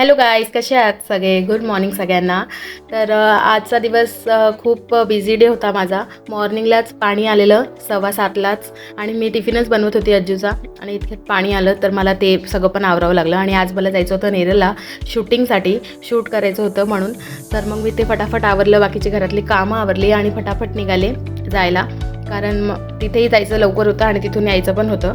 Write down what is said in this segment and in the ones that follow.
Hello guys, कसे आहात सगळे? गुड मॉर्निंग सगळ्यांना. तर आजचा दिवस खूप बिझी डे होता माझा. मॉर्निंगलाच पाणी आलेलं 6:15लाच आणि मी टिफिनच बनवत होती अज्जूचा आणि इतक्यात पाणी आलं तर मला ते सगळं पण आवरावं लागलं. आणि आज मला जायचं होतं नेरळला शूटिंगसाठी, शूट करायचं होतं म्हणून. तर मग मी ते फटाफट आवरलं, बाकीची घरातली कामं आवरली आणि फटाफट निघाले जायला, कारण मग तिथेही जायचं लवकर होतं आणि तिथून यायचं पण होतं.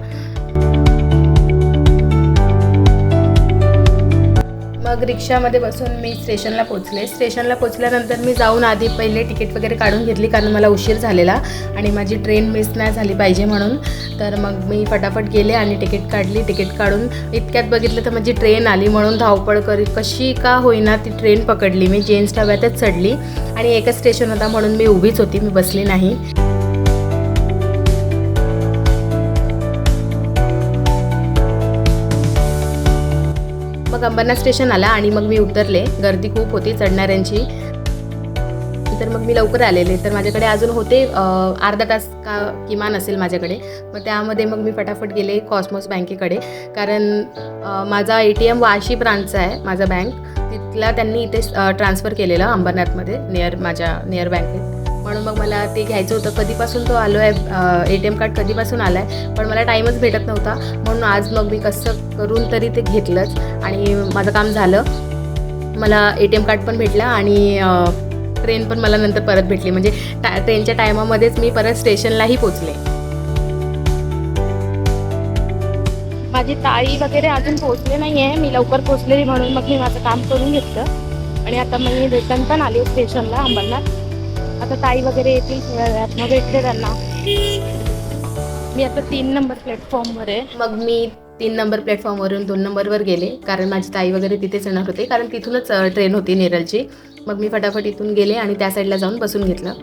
मग रिक्षामध्ये बसून मी स्टेशनला पोचले. स्टेशनला पोचल्यानंतर मी जाऊन आधी पहिले तिकीट वगैरे काढून घेतली, कारण मला उशीर झालेला आणि माझी ट्रेन मिस नाही झाली पाहिजे म्हणून. तर मग मी फटाफट गेले आणि तिकीट काढली. तिकीट काढून इतक्यात बघितलं तर माझी ट्रेन आली, म्हणून धावपळ करीत कशी का होईना ती ट्रेन पकडली. मी जेन्ट्स डब्यातच चढली आणि एकच स्टेशन होता म्हणून मी उभीच होती, मी बसली नाही. मग अंबरनाथ स्टेशन आला आणि मग मी उतरले. गर्दी खूप होती चढणाऱ्यांची, तर मग मी लवकर आलेले. तर माझ्याकडे अजून होते अर्धा तास का किमान असेल माझ्याकडे. मग त्यामध्ये मग मी फटाफट गेले कॉस्मॉस बँकेकडे, कारण माझा ATM वाशी ब्रांचचा आहे माझा बँक. तिथला त्यांनी इथे ट्रान्सफर केलेलं अंबरनाथमध्ये माझ्या नियर बँकेत, म्हणून मग मला ते घ्यायचं होतं. कधीपासून तो आलो आहे, ATM कार्ड कधीपासून आला आहे, पण मला टाईमच भेटत नव्हता. म्हणून आज मग मी कसं करून तरी ते घेतलंच आणि माझं काम झालं. मला ATM कार्ड पण भेटला आणि ट्रेन पण मला नंतर परत भेटली. म्हणजे ट्रेनच्या टायमामध्येच मी परत स्टेशनलाही पोचले. माझी ताई वगैरे अजून पोचले नाही आहे, मी लवकर पोचलेली म्हणून मग मी माझं काम करून घेतलं आणि आता मी रिटर्न पण आली स्टेशनला अंबरनाथ. आता ताई वगैरे येतील थोड्या वेळात, मग भेटते त्यांना. मी आता 3 नंबर प्लॅटफॉर्मवर आहे. मग मी 3 नंबर प्लॅटफॉर्मवरून 2 नंबरवर गेले, कारण माझी ताई वगैरे तिथेच येणार होते, कारण तिथूनच ट्रेन होती नेरळची. मग मी फटाफट इथून गेले आणि त्या साईडला जाऊन बसून घेतलं.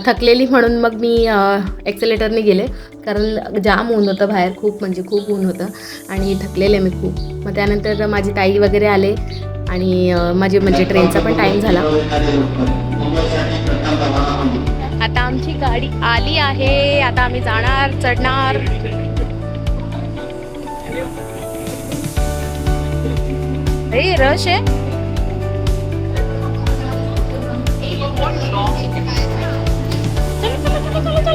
थकलेली म्हणून मग मी ॲक्सेलेटरने गेले, कारण जाम ऊन होतं बाहेर, खूप म्हणजे खूप ऊन होतं आणि थकलेले मी खूप. मग त्यानंतर माझी ताई वगैरे आले आणि माझी म्हणजे ट्रेनचा पण टाईम झाला. आता आमची गाडी आली आहे, आता आम्ही जाणार, चढणार. हे रश आहे.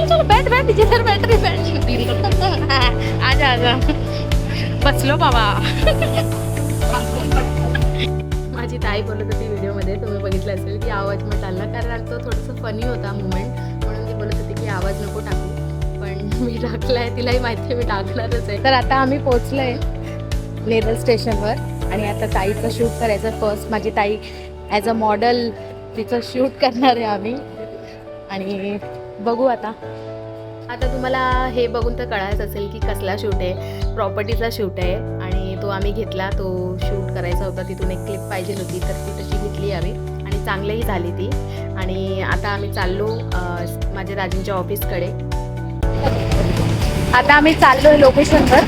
चलो बैठ जिधर बैटरी आजा बसलो बाबा. माझी ताई बोलत होती व्हिडिओमध्ये, तुम्ही बघितलं असेल की आवाज मग टाळला, कारण तो थोडंसं फनी होता मुमेंट, म्हणून ती बोलत होती की आवाज नको टाकू, पण मी टाकला आहे. तिलाही माहिती आहे मी टाकणारच आहे. तर आता आम्ही पोचलो आहे नेरळ स्टेशनवर आणि आता ताईचं शूट करायचं. फर्स्ट माझी ताई ॲज अ मॉडेल तिचं शूट करणार आहे आम्ही आणि बघू आता तुम्हाला हे बघून तर कळायच असेल की कसला शूट आहे. प्रॉपर्टीचा शूट आहे आणि तो आम्ही घेतला, तो शूट करायचा होता. तिथून एक क्लिप पाहिजे होती तर ती तशी घेतली आम्ही आणि चांगलीही झाली ती. आणि आता आम्ही चाललो माझ्या दाजींच्या ऑफिसकडे. आता आम्ही चाललो आहे लोकेशनवर,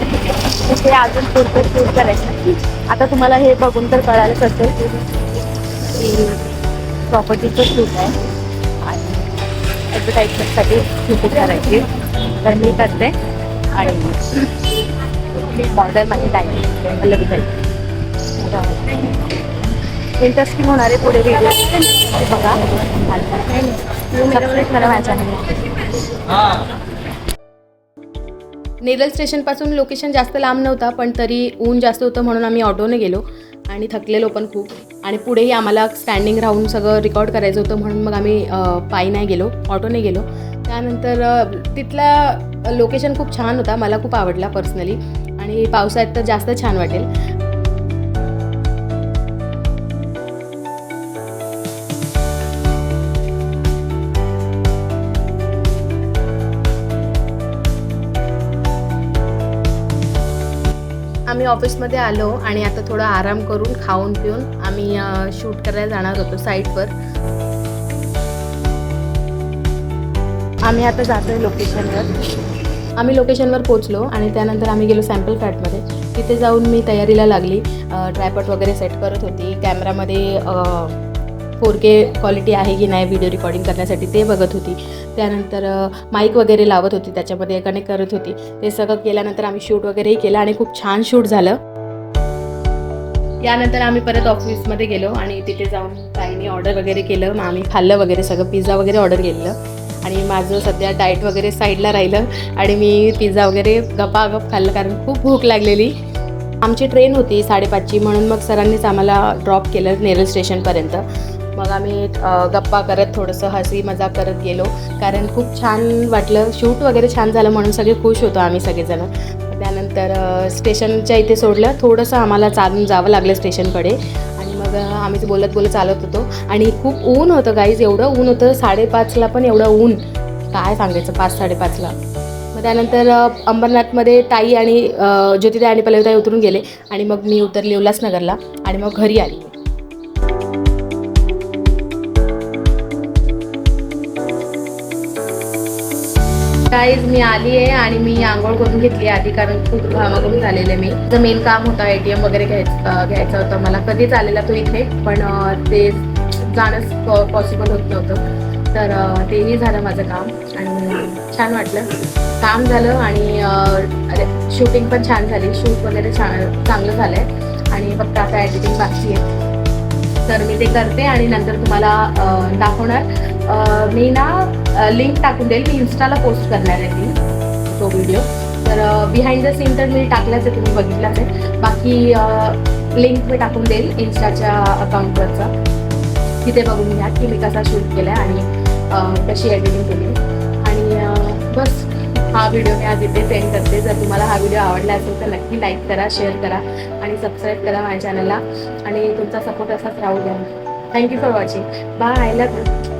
तिथे अजून पुढचं शूट करायचं. आता तुम्हाला हे बघून तर कळायलाच असेल की प्रॉपर्टीचं शूट आहे आणि ॲडव्हर्टाईजमेंटसाठी शूटिंग करायची. तर मी करते आणि मॉडेल माझी ताई इंटरेस्टिंग होणार आहे पुढे व्हिडिओ बघा. सबस्क्राईब करा माझ्या चॅनलला. नेरळ स्टेशनपासून लोकेशन जास्त लांब नव्हता, पण तरी ऊन जास्त होतं म्हणून आम्ही ऑटोने गेलो आणि थकलेलो पण खूप. आणि पुढेही आम्हाला स्टँडिंग राहून सगळं रेकॉर्ड करायचं होतं म्हणून मग आम्ही पायी नाही गेलो, ऑटोने गेलो. त्यानंतर तिथला लोकेशन खूप छान होता, मला खूप आवडला पर्सनली आणि पावसाळ्यात तर जास्त छान वाटेल. आम्ही ऑफिसमध्ये आलो आणि आता थोडा आराम करून खाऊन पिऊन आम्ही शूट करायला जाणार होतो साईटवर. आम्ही आता जातो आहे लोकेशनवर. आम्ही लोकेशनवर पोचलो आणि त्यानंतर आम्ही गेलो सॅम्पल फ्लॅटमध्ये. तिथे जाऊन मी तयारीला लागली, ट्रायपॉड वगैरे सेट करत होती. कॅमेरामध्ये 4K क्वालिटी आहे की नाही व्हिडिओ रेकॉर्डिंग करण्यासाठी ते बघत होती. त्यानंतर माईक वगैरे लावत होती, त्याच्यामध्ये कनेक्ट करत होती. ते सगळं केल्यानंतर आम्ही शूट वगैरेही केलं आणि खूप छान शूट झालं. त्यानंतर आम्ही परत ऑफिसमध्ये गेलो आणि तिथे जाऊन ताईने ऑर्डर वगैरे केलं. मग आम्ही खाल्लं वगैरे सगळं, पिझ्झा वगैरे ऑर्डर केलं. आणि माझं सध्या डाएट वगैरे साईडला राहिलं आणि मी पिझ्झा वगैरे गपागप खाल्लं कारण खूप भूक लागलेली. आमची ट्रेन होती 5:30ची, म्हणून मग सरांनीच आम्हाला ड्रॉप केलं नेरळ स्टेशनपर्यंत. मग आम्ही गप्पा करत थोडंसं हसी मजाक करत गेलो कारण खूप छान वाटलं. शूट वगैरे छान झालं म्हणून सगळे खुश होतो आम्ही सगळेजण. त्यानंतर स्टेशनच्या इथे सोडलं, थोडंसं आम्हाला चालून जावं लागलं स्टेशनकडे. आणि मग आम्ही बोलत बोलत चालत होतो आणि खूप ऊन होतं गाईज, एवढं ऊन होतं. 5:30ला पण एवढं ऊन, काय सांगायचं, 5-5:30ला. मग त्यानंतर अंबरनाथमध्ये ताई आणि ज्योतिताई आणि पल्लवीताई उतरून गेले आणि मग मी उतरली उल्हासनगरला आणि मग घरी आली. गाईज मी आली आहे आणि मी आंघोळ करून घेतली आधी कारण खूप घामाघूम झालेले. मी तर मेन काम होतं, ATM वगैरे घ्यायचं होतं मला. कधीच आलेला तो इथे, पण ते जाणंच पॉसिबल होत नव्हतं. तर तेही झालं माझं काम आणि छान वाटलं, काम झालं. आणि शूटिंग पण छान झाली, शूट वगैरे चांगलं झालं आहे आणि फक्त आता एडिटिंग बाकी आहे. तर मी ते करते आणि नंतर तुम्हाला दाखवणार. मी ना लिंक टाकून देईल, मी इन्स्टाला पोस्ट करणार आहे ती तो व्हिडिओ. तर बिहाइंड द सीन तर मी टाकलाच आहे, तुम्ही बघितलाच आहे. बाकी लिंक मी टाकून देईल इन्स्टाच्या अकाउंटवरचा, तिथे बघून घ्या की मी कसा शूट केला आहे आणि कशी एडिटिंग केली. आणि बस हा व्हिडिओ मी आज इथे सेंड करते. जर तुम्हाला हा व्हिडिओ आवडला असेल तर नक्की लाईक करा, शेअर करा आणि सबस्क्राईब करा माझ्या चॅनलला. आणि तुमचा सपोर्ट असाच राहू द्या. Thank you for watching. Bye, I love you.